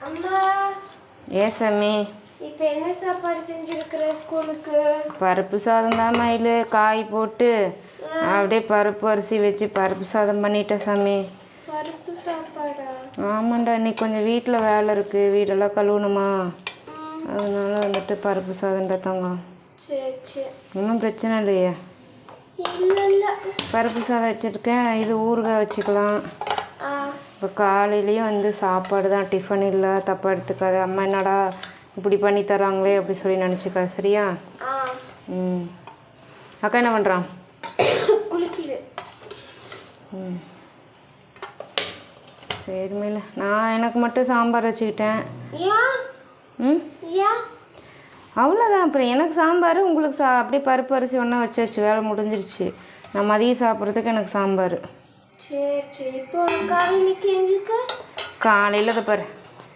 அம்மா. ஏன் சாமி? இப்போ என்ன சாப்பாடு செஞ்சிருக்கிற ஸ்கூலுக்கு? பருப்பு சாதம் தான் மயில். காய் போட்டு அப்படியே பருப்பு அரிசி வச்சு பருப்பு சாதம் பண்ணிட்டேன் சாமி. பருப்பு சாப்பாடா? ஆமாண்டா, இன்னைக்கு கொஞ்சம் வீட்டில் வேலை இருக்குது, வீடெல்லாம் கழுவணுமா, அதனால வந்துட்டு பருப்பு சாதம்டா தங்கம். சரி சரி, ஒன்றும் பிரச்சனை இல்லையே. இல்லை இல்லை, பருப்பு சாதம் வச்சுருக்கேன், இது ஊறுகாய் வச்சுக்கலாம். இப்போ காலையிலையும் வந்து சாப்பாடு தான், டிஃபன் இல்லை, தப்பாக எடுத்துக்காது. அம்மா என்னடா இப்படி பண்ணி தராங்களே அப்படி சொல்லி நினச்சிக்கா, சரியா? ம். அக்கா என்ன பண்ணுறான்? குளிக்குது. ம் சரி மேல, நான் எனக்கு மட்டும் சாம்பார் வச்சுக்கிட்டேன். ம் அவ்வளோதான். அப்புறம் எனக்கு சாம்பார், உங்களுக்கு அப்படியே பருப்பு அரிசி ஒன்றா வச்சாச்சு, வேலை முடிஞ்சிருச்சு. நான் மதியம் சாப்பிட்றதுக்கு எனக்கு சாம்பார். சரி சரி, இப்போ காலையிலைக்கு எங்களுக்கு காலையில் அதை பாரு